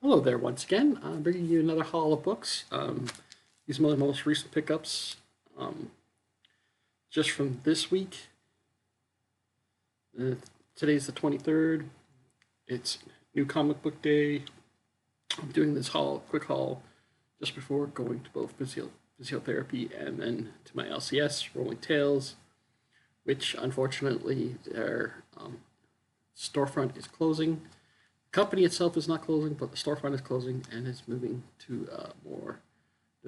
Hello there once again. I'm bringing you another haul of books. These are my most recent pickups um, just from this week. Uh, Today's the 23rd. It's New Comic Book Day. I'm doing this quick haul, just before going to both physiotherapy and then to my LCS, Rolling Tales, which unfortunately their storefront is closing. The company itself is not closing, but the storefront is closing and is moving to more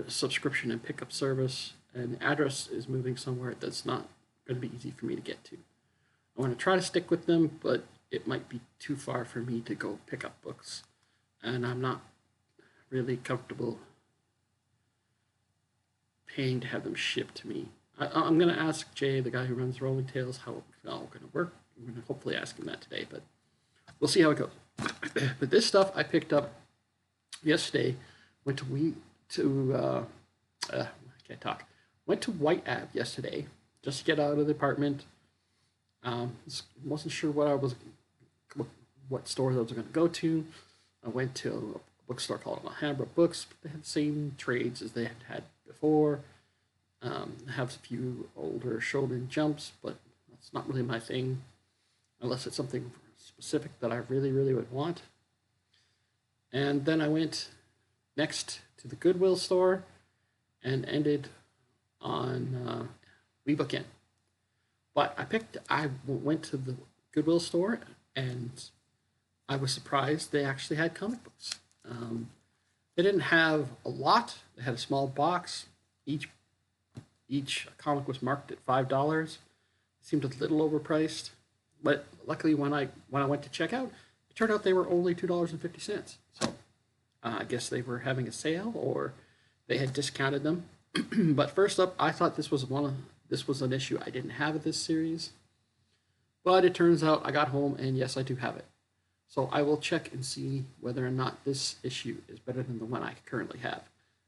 subscription and pickup service. And the address is moving somewhere that's not going to be easy for me to get to. I want to try to stick with them, but it might be too far for me to go pick up books. And I'm not really comfortable paying to have them shipped to me. I'm going to ask Jay, the guy who runs Rolling Tales, how it's all going to work. I'm going to hopefully ask him that today, but we'll see how it goes. But this stuff I picked up yesterday. Went to I can't talk. Went to White Ave yesterday just to get out of the apartment. Wasn't sure what store I was going to go to. I went to a bookstore called Alhambra Books. They had the same trades as they had before. Have a few older Shonen Jumps, but that's not really my thing, unless it's something specific that I really, really would want. And then I went next to the Goodwill store and ended on WeBook Inn. But I went to the Goodwill store and I was surprised they actually had comic books. They didn't have a lot. They had a small box. Each comic was marked at $5. It seemed a little overpriced, but luckily when I went to check out, it turned out they were only $2.50. So I guess they were having a sale or they had discounted them. But first up, I thought this was an issue I didn't have of this series, but it turns out I got home and yes, I do have it. So I will check and see whether or not this issue is better than the one I currently have.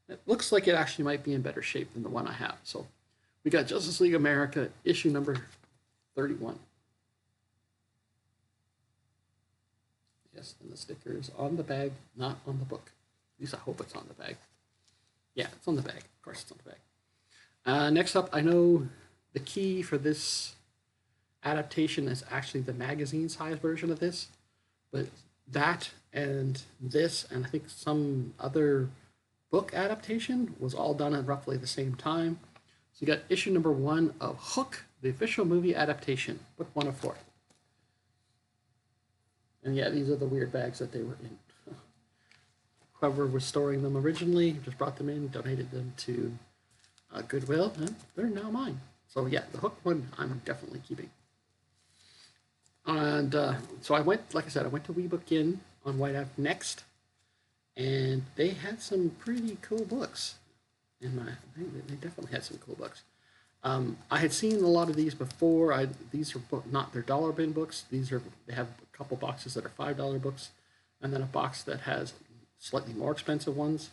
It looks like it actually might be in better shape than the one I have. So we got Justice League America issue number 31. Yes, and the sticker is on the bag, not on the book. At least I hope it's on the bag. Yeah, it's on the bag. Of course, it's on the bag. Next up, I know the key for this adaptation is actually the magazine size version of this, but that and this, and I think some other book adaptation was all done at roughly the same time. So you got issue number 1 of Hook, the official movie adaptation, book 1 of 4. And yeah, these are the weird bags that they were in. Whoever was storing them originally just brought them in, donated them to Goodwill, and they're now mine. So yeah, the Hook one I'm definitely keeping. And so I went, like I said, I went to WeBook Inn on White Ave next, and they had some pretty cool books. They definitely had some cool books. I had seen a lot of these before. These are not their dollar bin books. They have a couple boxes that are $5 books, and then a box that has slightly more expensive ones.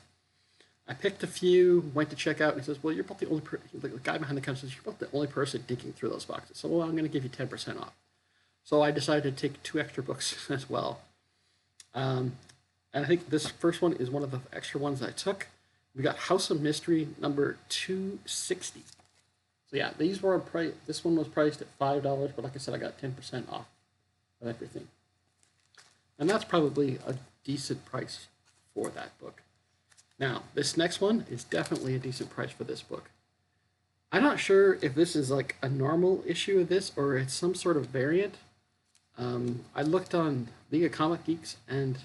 I picked a few, went to check out, and he says, "Well, you're about the only the guy behind the counter says you're about the only person digging through those boxes. So, well, I'm going to give you 10% off." So I decided to take 2 extra books as well. And I think this first one is one of the extra ones I took. We got House of Mystery number 260. So yeah, these were this one was priced at $5, but like I said, I got 10% off of everything. And that's probably a decent price for that book. Now, this next one is definitely a decent price for this book. I'm not sure if this is like a normal issue of this or it's some sort of variant. I looked on League of Comic Geeks and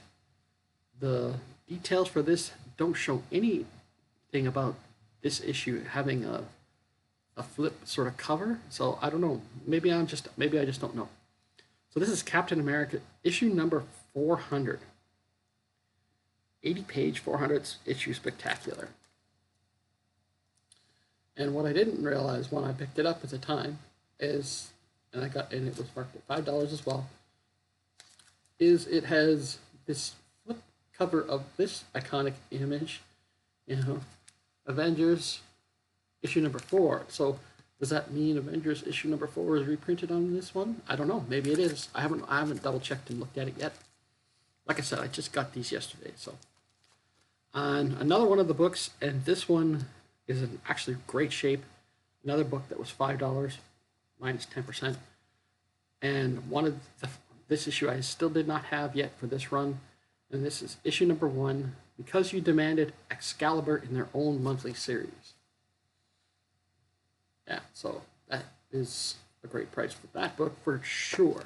the details for this don't show anything about this issue having a flip sort of cover. So I don't know. Maybe I just don't know. So this is Captain America issue number 400. 80-page 400th issue spectacular. And what I didn't realize when I picked it up at the time is, and it was marked at $5 as well, is it has this flip cover of this iconic image, Avengers issue number 4. So does that mean Avengers issue number 4 is reprinted on this one? I don't know. Maybe it is. I haven't double checked and looked at it yet. like I said, I just got these yesterday. So, and another one of the books, and this one is in actually great shape. Another book that was $5 minus 10%, and one of this issue I still did not have yet for this run, and this is issue number 1. Because You Demanded Excalibur in their own monthly series. Yeah, so that is a great price for that book for sure.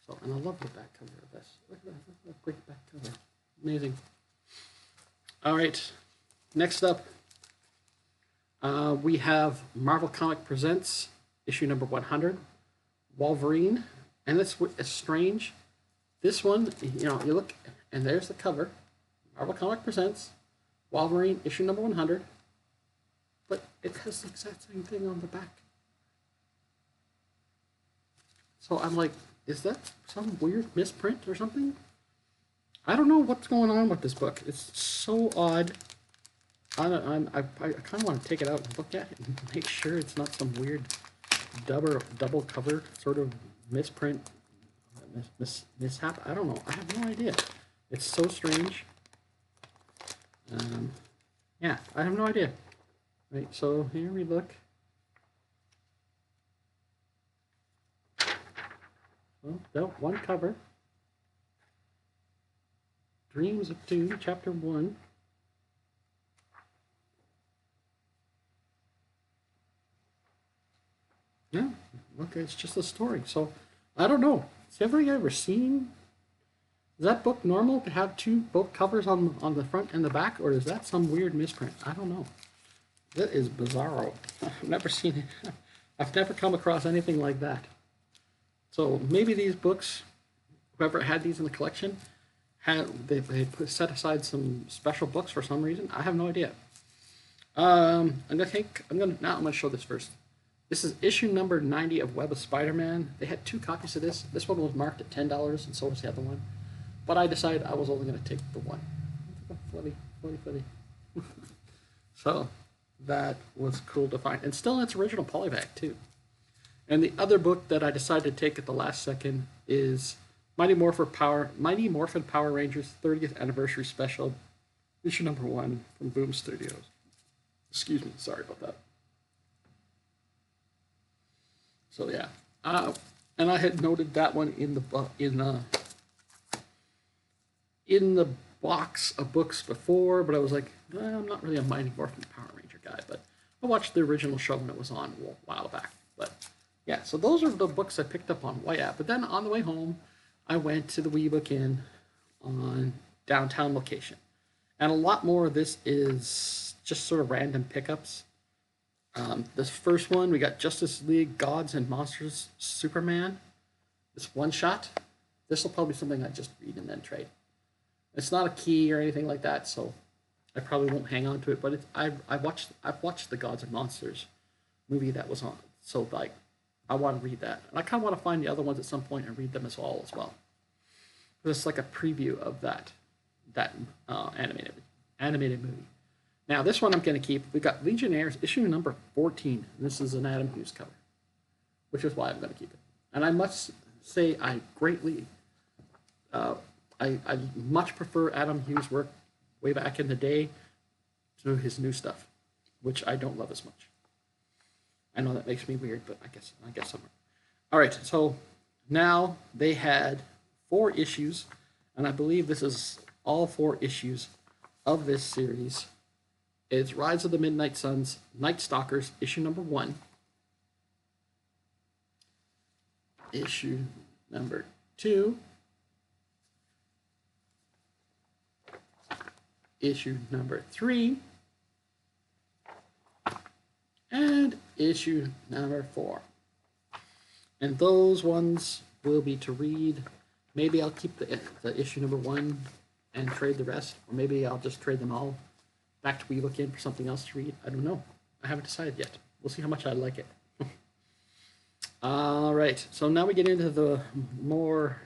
So, and I love the back cover of this. Look at that great back cover. Amazing. All right, next up, we have Marvel Comic Presents issue number 100, Wolverine, and it's strange. This one, you know, you look, and there's the cover. Marvel Comic Presents Wolverine issue number 100, but it has the exact same thing on the back. So I'm like, is that some weird misprint or something? I don't know what's going on with this book. It's so odd. I kind of want to take it out and look at it and make sure it's not some weird double cover sort of misprint mishap. I don't know. I have no idea. It's so strange. Yeah, I have no idea. Right, so here we look. Well, one cover. Dreams of Doom, Chapter 1. Yeah, okay, it's just a story. So, I don't know. Has everybody ever seen? Is that book normal to have both covers on the front and the back, or is that some weird misprint? I don't know. That is bizarro. I've never seen it. I've never come across anything like that. So maybe these books, whoever had these in the collection, they set aside some special books for some reason. I have no idea. I'm gonna show this first. This is issue number 90 of Web of Spider-Man. They had 2 copies of this. This one was marked at $10, and so was the other one. But I decided I was only going to take the one. Funny. So that was cool to find. And still in its original polyback, too. And the other book that I decided to take at the last second is Mighty Morphin Power Rangers 30th Anniversary Special, issue number 1 from Boom Studios. Excuse me, sorry about that. So yeah, and I had noted that one in the box of books before, but I was like, I'm not really a Mighty Morphin Power Ranger guy, but I watched the original show when it was on a while back. But yeah, so those are the books I picked up on White App. But then on the way home, I went to the WeBook Inn on downtown location, and a lot more of this is just sort of random pickups. This first one, we got Justice League Gods and Monsters Superman. This one shot. This will probably be something I just read and then trade. It's not a key or anything like that, so I probably won't hang on to it. But I've watched the Gods and Monsters movie that was on, so like I want to read that, and I kind of want to find the other ones at some point and read them as well. It's like a preview of that animated movie. Now, this one I'm going to keep. We got Legionnaires, issue number 14. And this is an Adam Hughes cover, which is why I'm going to keep it. And I must say I greatly, I much prefer Adam Hughes' work way back in the day to his new stuff, which I don't love as much. I know that makes me weird, but I guess I'm right. All right, so now they had 4 issues, and I believe this is all 4 issues of this series. It's Rise of the Midnight Suns, Night Stalkers, issue number 1. Issue number 2. Issue number 3. And issue number 4. And those ones will be to read. Maybe I'll keep the issue number 1 and trade the rest, or maybe I'll just trade them all back to WeBook Inn for something else to read. I don't know. I haven't decided yet. We'll see how much I like it. All right. So now we get into the weirder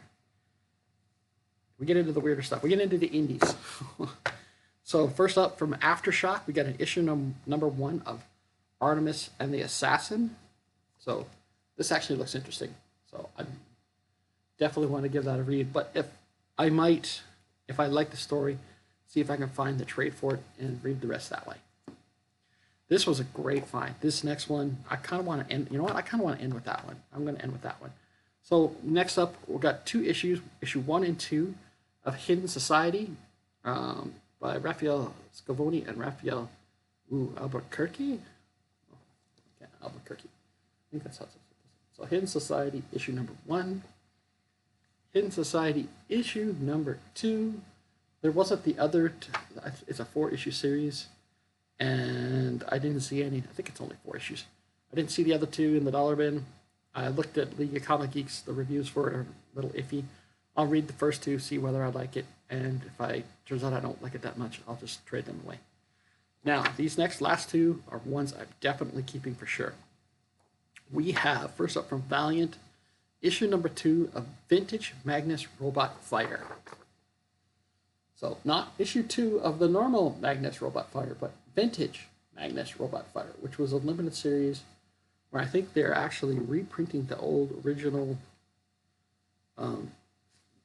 stuff. We get into the indies. So first up from Aftershock, we got an issue number 1 of Artemis and the Assassin. So this actually looks interesting. So I definitely want to give that a read. But if I might, if I like the story, see if I can find the trade for it and read the rest that way. This was a great find. This next one, I kind of want to end. You know what? I kind of want to end with that one. I'm going to end with that one. So next up, we've got 2 issues, issue 1 and 2 of Hidden Society by Raphael Scavone and Raphael Albuquerque. Okay, Albuquerque. I think that's how it's supposed to. So Hidden Society, issue number 1. Hidden Society, issue number 2. There wasn't the other. It's a 4-issue series, and I didn't see any. I think it's only 4 issues. I didn't see the other 2 in the dollar bin. I looked at League of Comic Geeks. The reviews for it are a little iffy. I'll read the first 2, see whether I like it, and if I turns out I don't like it that much, I'll just trade them away. Now, these last 2 are ones I'm definitely keeping for sure. We have, first up from Valiant, issue number 2 of Vintage Magnus Robot Fighter. So, not issue 2 of the normal Magnus Robot Fighter, but Vintage Magnus Robot Fighter, which was a limited series where I think they're actually reprinting the old original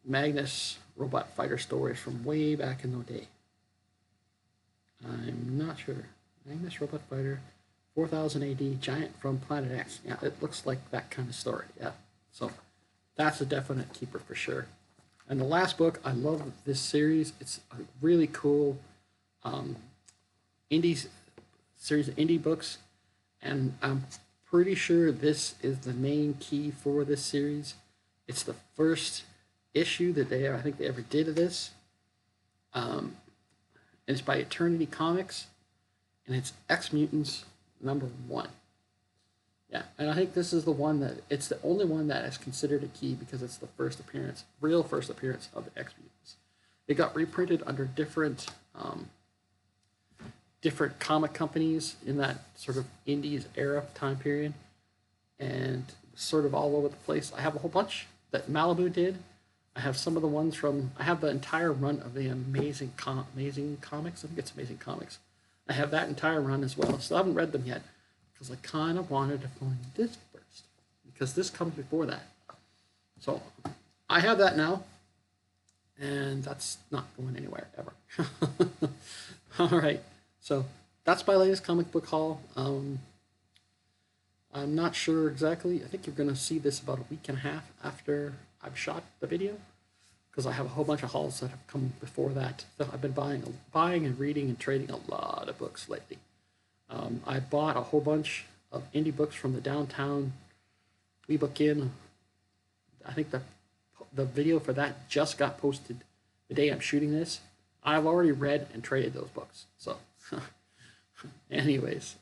Magnus Robot Fighter stories from way back in the day. I'm not sure. Magnus Robot Fighter, 4000 AD, Giant from Planet X. Yeah, it looks like that kind of story. Yeah, so that's a definite keeper for sure. And the last book, I love this series. It's a really cool indie series of indie books, and I'm pretty sure this is the main key for this series. It's the first issue that I think they ever did of this. And it's by Eternity Comics, and it's X-Mutants number 1. Yeah, and I think this is the one it's the only one that is considered a key because it's the first appearance, real first appearance of the X-Mutants. It got reprinted under different comic companies in that sort of indies era time period, and sort of all over the place. I have a whole bunch that Malibu did. I have some of the ones from. I have the entire run of the Amazing Comics. I think it's Amazing Comics. I have that entire run as well. So I haven't read them yet because I kind of wanted to find this first because this comes before that. So I have that now, and that's not going anywhere ever. All right. So that's my latest comic book haul. I'm not sure exactly. I think you're going to see this about a week and a half after I've shot the video, because I have a whole bunch of hauls that have come before that. So I've been buying and reading and trading a lot of books lately. I bought a whole bunch of indie books from the Downtown WeBook Inn. I think the video for that just got posted the day I'm shooting this. I've already read and traded those books. So, anyways,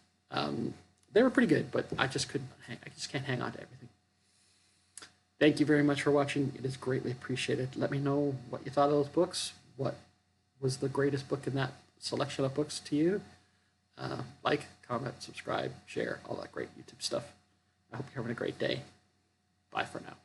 they were pretty good, but I just can't hang on to everything. Thank you very much for watching. It is greatly appreciated. Let me know what you thought of those books. What was the greatest book in that selection of books to you? Like, comment, subscribe, share, all that great YouTube stuff. I hope you're having a great day. Bye for now.